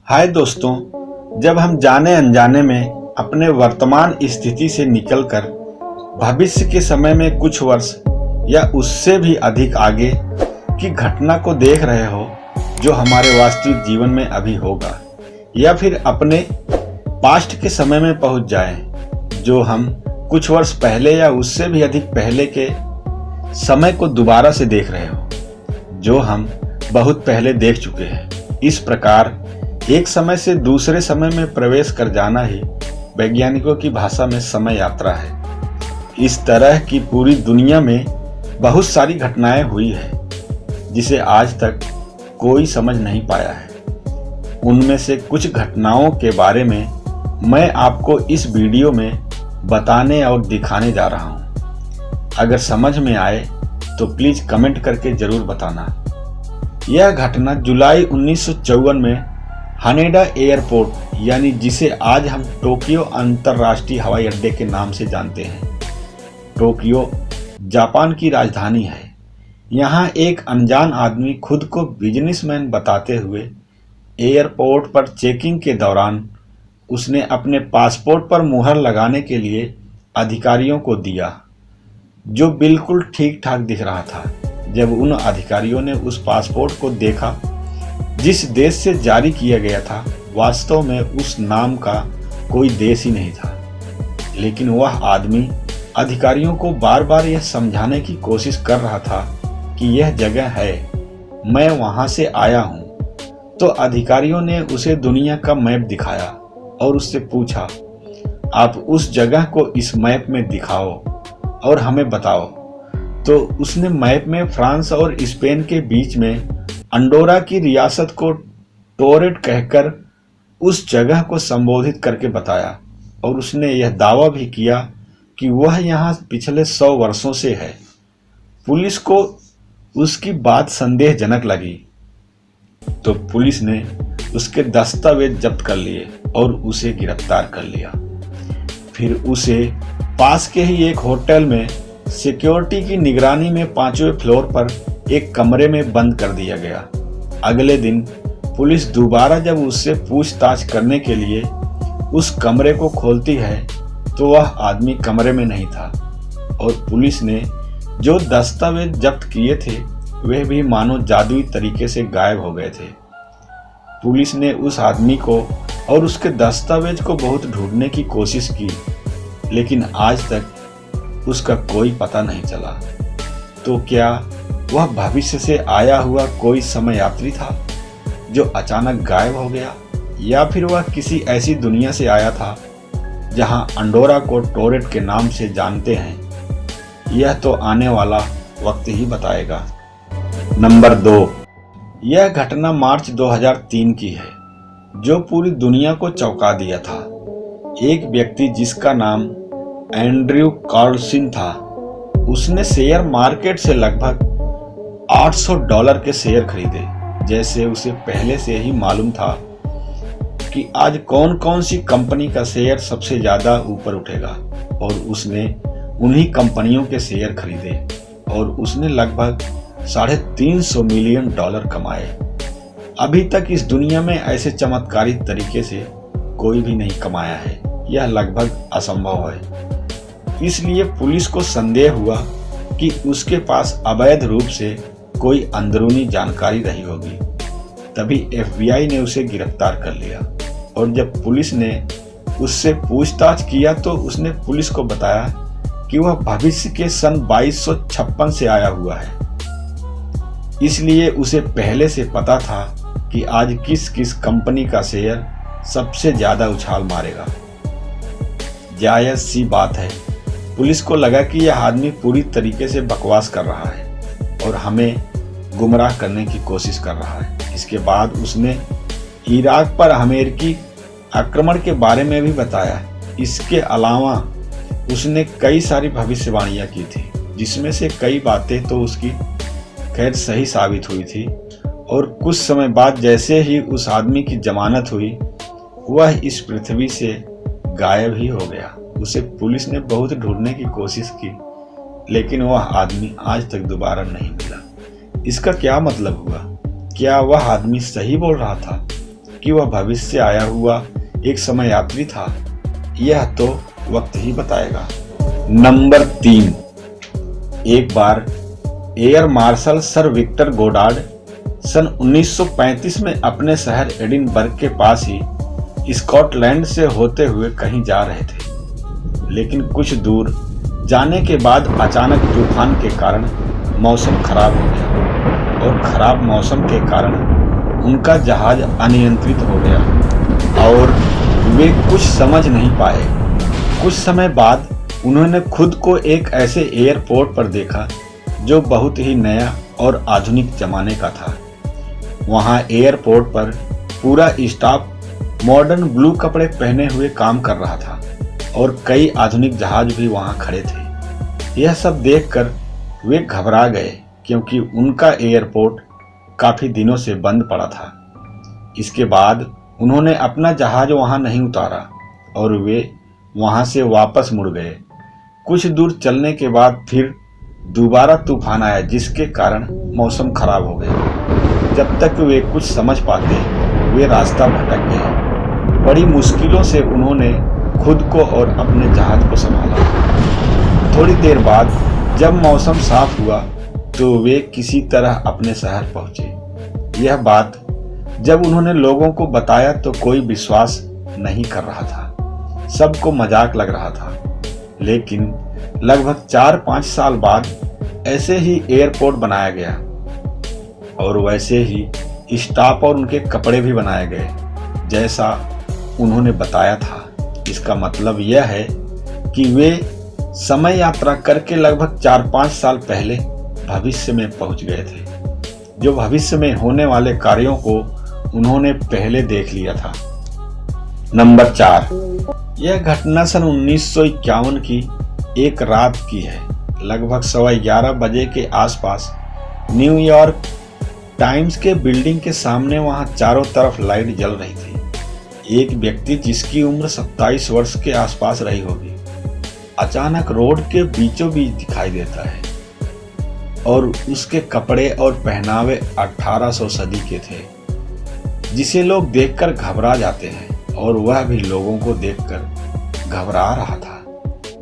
हाय दोस्तों, जब हम जाने अनजाने में अपने वर्तमान स्थिति से निकलकर भविष्य के समय में कुछ वर्ष या उससे भी अधिक आगे की घटना को देख रहे हो जो हमारे वास्तविक जीवन में अभी होगा, या फिर अपने पास्ट के समय में पहुंच जाए जो हम कुछ वर्ष पहले या उससे भी अधिक पहले के समय को दोबारा से देख रहे हो जो हम बहुत पहले देख चुके हैं। इस प्रकार एक समय से दूसरे समय में प्रवेश कर जाना ही वैज्ञानिकों की भाषा में समय यात्रा है। इस तरह की पूरी दुनिया में बहुत सारी घटनाएं हुई है जिसे आज तक कोई समझ नहीं पाया है। उनमें से कुछ घटनाओं के बारे में मैं आपको इस वीडियो में बताने और दिखाने जा रहा हूं। अगर समझ में आए तो प्लीज कमेंट करके जरूर बताना। यह घटना जुलाई 1954 में हानेडा एयरपोर्ट यानी जिसे आज हम टोक्यो अंतर्राष्ट्रीय हवाई अड्डे के नाम से जानते हैं। टोक्यो जापान की राजधानी है। यहाँ एक अनजान आदमी खुद को बिजनेसमैन बताते हुए एयरपोर्ट पर चेकिंग के दौरान उसने अपने पासपोर्ट पर मुहर लगाने के लिए अधिकारियों को दिया, जो बिल्कुल ठीक ठाक दिख रहा था। जब उन अधिकारियों ने उस पासपोर्ट को देखा जिस देश से जारी किया गया था, वास्तव में उस नाम का कोई देश ही नहीं था। लेकिन वह आदमी अधिकारियों को बार बार यह समझाने की कोशिश कर रहा था कि यह जगह है, मैं वहां से आया हूं। तो अधिकारियों ने उसे दुनिया का मैप दिखाया और उससे पूछा, आप उस जगह को इस मैप में दिखाओ और हमें बताओ। तो उसने मैप में फ्रांस और स्पेन के बीच में अंडोरा की रियासत को टोरेट कहकर उस जगह को संबोधित करके बताया, और उसने यह दावा भी किया कि वह यहाँ पिछले 100 वर्षों से है। पुलिस को उसकी बात संदेहजनक लगी, तो पुलिस ने उसके दस्तावेज जब्त कर लिए और उसे गिरफ्तार कर लिया। फिर उसे पास के ही एक होटल में सिक्योरिटी की निगरानी में 5वें फ्लोर पर एक कमरे में बंद कर दिया गया। अगले दिन पुलिस दोबारा जब उससे पूछताछ करने के लिए उस कमरे को खोलती है तो वह आदमी कमरे में नहीं था, और पुलिस ने जो दस्तावेज जब्त किए थे वे भी मानो जादुई तरीके से गायब हो गए थे। पुलिस ने उस आदमी को और उसके दस्तावेज को बहुत ढूंढने की कोशिश की, लेकिन आज तक उसका कोई पता नहीं चला। तो क्या वह भविष्य से आया हुआ कोई समय यात्री था जो अचानक गायब हो गया, या फिर वह किसी ऐसी दुनिया से आया था जहां अंडोरा को टोरेट के नाम से जानते हैं? यह तो आने वाला वक्त ही बताएगा। नंबर 2, यह घटना मार्च 2003 की है जो पूरी दुनिया को चौंका दिया था। एक व्यक्ति जिसका नाम एंड्रयू कार्लसन था, उसने शेयर मार्केट से लगभग $800 के शेयर खरीदे। जैसे उसे पहले से ही मालूम था कि आज कौन कौन सी कंपनी का शेयर सबसे ज्यादा ऊपर उठेगा, और उसने उन्हीं कंपनियों के शेयर खरीदे और उसने लगभग $350 मिलियन कमाए। अभी तक इस दुनिया में ऐसे चमत्कारी तरीके से कोई भी नहीं कमाया है। यह लगभग असंभव है। इसलिए पुलिस को संदेह हुआ कि उसके पास अवैध रूप से कोई अंदरूनी जानकारी रही होगी। तभी FBI ने उसे गिरफ्तार कर लिया, और जब पुलिस ने उससे पूछताछ किया तो उसने पुलिस को बताया कि वह भविष्य के सन 2256 से आया हुआ है। इसलिए उसे पहले से पता था कि आज किस किस कंपनी का शेयर सबसे ज्यादा उछाल मारेगा। जायज सी बात है, पुलिस को लगा कि यह आदमी पूरी तरीके से बकवास कर रहा है और हमें गुमराह करने की कोशिश कर रहा है। इसके बाद उसने इराक पर अमेरिकी आक्रमण के बारे में भी बताया। इसके अलावा उसने कई सारी भविष्यवाणियां की थी, जिसमें से कई बातें तो उसकी खैर सही साबित हुई थी। और कुछ समय बाद जैसे ही उस आदमी की जमानत हुई, वह इस पृथ्वी से गायब ही हो गया। उसे पुलिस ने बहुत ढूंढने की कोशिश की, लेकिन वह आदमी आज तक दोबारा नहीं मिला। इसका क्या मतलब हुआ? क्या वह आदमी सही बोल रहा था? जबकि वह भविष्य से आया हुआ एक समय यात्री था, यह तो वक्त ही बताएगा। नंबर 3, एक बार air marshal sir Victor Goddard सन 1935 में अपने शहर एडिनबर्ग के पास ही स्कॉटलैंड से होते हुए कहीं जा रहे थे, लेकिन कुछ दूर जाने के बाद अचानक तूफान के कारण मौसम खराब हो गया और खराब मौसम के कारण उनका जहाज अनियंत्रित हो गया और वे कुछ समझ नहीं पाए। कुछ समय बाद उन्होंने खुद को एक ऐसे एयरपोर्ट पर देखा जो बहुत ही नया और आधुनिक जमाने का था। वहां एयरपोर्ट पर पूरा स्टाफ मॉडर्न ब्लू कपड़े पहने हुए काम कर रहा था और कई आधुनिक जहाज भी वहां खड़े थे। यह सब देखकर वे घबरा गए क्योंकि उनका एयरपोर्ट काफी दिनों से बंद पड़ा था। इसके बाद उन्होंने अपना जहाज वहां नहीं उतारा और वे वहां से वापस मुड़ गए। कुछ दूर चलने के बाद फिर दोबारा तूफान आया, जिसके कारण मौसम खराब हो गया। जब तक वे कुछ समझ पाते वे रास्ता भटक गए। बड़ी मुश्किलों से उन्होंने खुद को और अपने जहाज को संभाला। थोड़ी देर बाद जब मौसम साफ हुआ तो वे किसी तरह अपने शहर पहुंचे। यह बात जब उन्होंने लोगों को बताया तो कोई विश्वास नहीं कर रहा था, सबको मजाक लग रहा था। लेकिन लगभग 4-5 साल बाद ऐसे ही एयरपोर्ट बनाया गया और वैसे ही स्टाफ और उनके कपड़े भी बनाए गए जैसा उन्होंने बताया था। इसका मतलब यह है कि वे समय यात्रा करके लगभग 4-5 साल पहले भविष्य में पहुंच गए थे। जो भविष्य में होने वाले कार्यों को उन्होंने पहले देख लिया था। नंबर 4, यह घटना सन 1951 की एक रात की है। लगभग 11:15 बजे के आसपास न्यूयॉर्क टाइम्स के बिल्डिंग के सामने वहां चारों तरफ लाइट जल रही थी। एक व्यक्ति जिसकी उम्र 27 वर्ष के आसपास रही होगी अचानक रोड के बीचों बीच दिखाई देता है और उसके कपड़े और पहनावे 1800 सदी के थे, जिसे लोग देखकर घबरा जाते हैं और वह भी लोगों को देखकर घबरा रहा था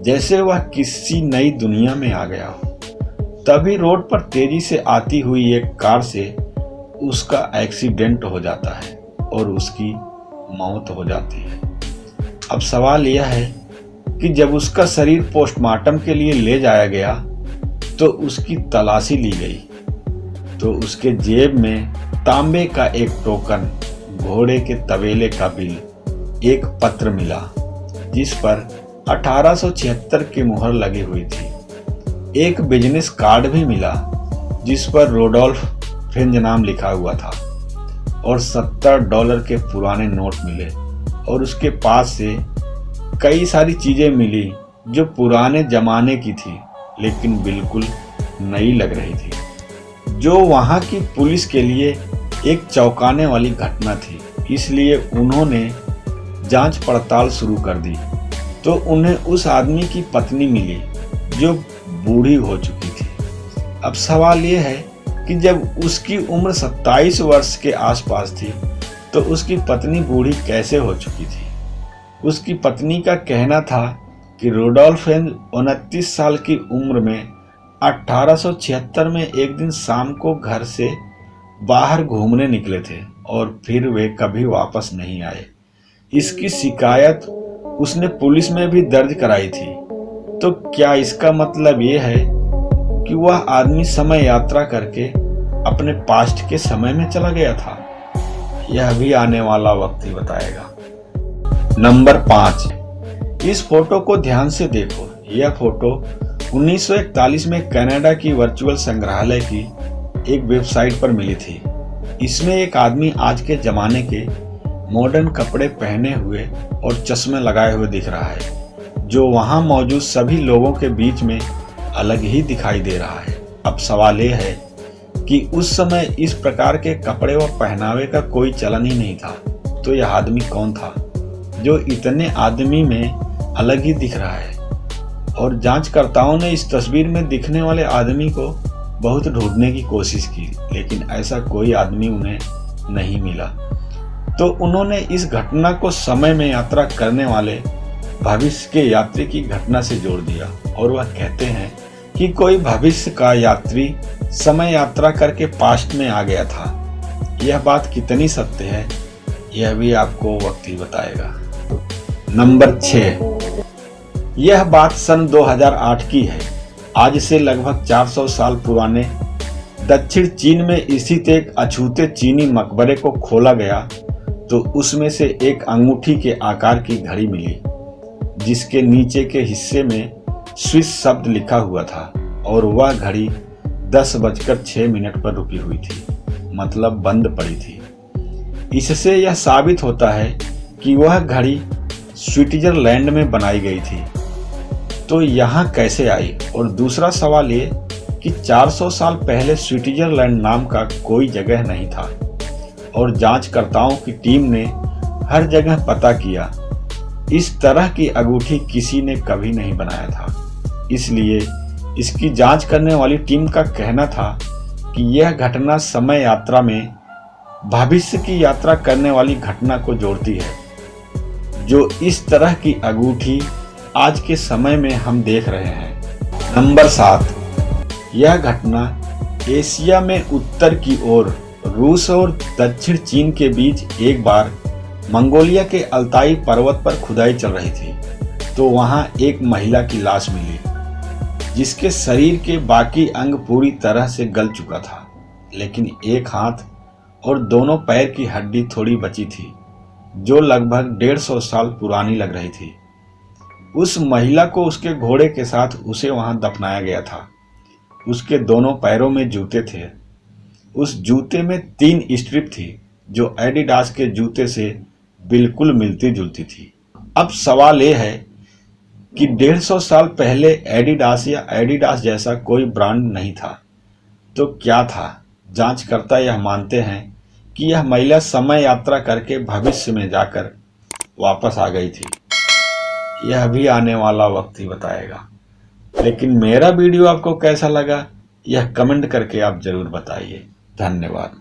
जैसे वह किसी नई दुनिया में आ गया हो। तभी रोड पर तेजी से आती हुई एक कार से उसका एक्सीडेंट हो जाता है और उसकी मौत हो जाती है। अब सवाल यह है कि जब उसका शरीर पोस्टमार्टम के लिए ले जाया गया तो उसकी तलाशी ली गई तो उसके जेब में तांबे का एक टोकन, घोड़े के तबेले का बिल, एक पत्र मिला जिस पर 1876 की मुहर लगी हुई थी। एक बिजनेस कार्ड भी मिला जिस पर रोडोल्फ फ्रेंज नाम लिखा हुआ था और $70 के पुराने नोट मिले और उसके पास से कई सारी चीजें मिली जो पुराने जमाने की थी लेकिन बिल्कुल नई लग रही थी, जो वहां की पुलिस के लिए एक चौंकाने वाली घटना थी। इसलिए उन्होंने जांच पड़ताल शुरू कर दी तो उन्हें उस आदमी की पत्नी मिली जो बूढ़ी हो चुकी थी। अब सवाल यह है कि जब उसकी उम्र 27 वर्ष के आसपास थी तो उसकी पत्नी बूढ़ी कैसे हो चुकी थी। उसकी पत्नी का कहना था कि रोडोल्फ फ्रेंज 29 साल की उम्र में 1876 में एक दिन शाम को घर से बाहर घूमने निकले थे और फिर वे कभी वापस नहीं आए। इसकी शिकायत उसने पुलिस में भी दर्ज कराई थी। तो क्या इसका मतलब ये है कि वह आदमी समय यात्रा करके अपने पास्ट के समय में चला गया था? यह भी आने वाला वक्त ही बताएगा। नंबर 5, इस फोटो को ध्यान से देखो। यह फोटो 1941 में कनाडा की वर्चुअल संग्रहालय की एक वेबसाइट पर मिली थी। इसमें एक आदमी आज के जमाने के मॉडर्न कपड़े पहने हुए और चश्मे लगाए हुए दिख रहा है, जो वहां मौजूद सभी लोगों के बीच में अलग ही दिखाई दे रहा है। अब सवाल यह है कि उस समय इस प्रकार के कपड़े व पहनावे का कोई चलन ही नहीं था, तो यह आदमी कौन था जो इतने आदमी में अलग ही दिख रहा है? और जांचकर्ताओं ने इस तस्वीर में दिखने वाले आदमी को बहुत ढूंढने की कोशिश की, लेकिन ऐसा कोई आदमी उन्हें नहीं मिला। तो उन्होंने इस घटना को समय में यात्रा करने वाले भविष्य के यात्री की घटना से जोड़ दिया और वह कहते हैं कि कोई भविष्य का यात्री समय यात्रा करके पास्ट में आ गया था। यह बात कितनी सत्य है यह भी आपको वक्त ही बताएगा। नंबर 6, यह बात सन 2008 की है। आज से लगभग 400 साल पुराने दक्षिण चीन में स्थित एक अछूते चीनी मकबरे को खोला गया तो उसमें से एक अंगूठी के आकार की घड़ी मिली जिसके नीचे के हिस्से में स्विस शब्द लिखा हुआ था और वह घड़ी 10:06 पर रुकी हुई थी, मतलब बंद पड़ी थी। इससे यह साबित होता है कि वह घड़ी स्विट्जरलैंड में बनाई गई थी। तो यहाँ कैसे आई? और दूसरा सवाल ये कि 400 साल पहले स्विट्जरलैंड नाम का कोई जगह नहीं था और जांचकर्ताओं की टीम ने हर जगह पता किया। इस तरह की अंगूठी किसी ने कभी नहीं बनाया था, इसलिए इसकी जांच करने वाली टीम का कहना था कि यह घटना समय यात्रा में भविष्य की यात्रा करने वाली घटना को जोड़ती है, जो इस तरह की अंगूठी आज के समय में हम देख रहे हैं। नंबर 7, यह घटना एशिया में उत्तर की ओर रूस और दक्षिण चीन के बीच एक बार मंगोलिया के अल्ताई पर्वत पर खुदाई चल रही थी तो वहां एक महिला की लाश मिली जिसके शरीर के बाकी अंग पूरी तरह से गल चुका था, लेकिन एक हाथ और दोनों पैर की हड्डी थोड़ी बची थी जो लगभग 150 साल पुरानी लग रही थी। उस महिला को उसके घोड़े के साथ उसे वहां दफनाया गया था। उसके दोनों पैरों में जूते थे। उस जूते में 3 स्ट्रिप थी जो एडिडास के जूते से बिल्कुल मिलती जुलती थी। अब सवाल यह है कि 150 साल पहले एडिडास या एडिडास जैसा कोई ब्रांड नहीं था तो क्या था? जांचकर्ता यह मानते हैं कि यह महिला समय यात्रा करके भविष्य में जाकर वापस आ गई थी। यह भी आने वाला वक्त ही बताएगा। लेकिन मेरा वीडियो आपको कैसा लगा यह कमेंट करके आप जरूर बताइए। धन्यवाद।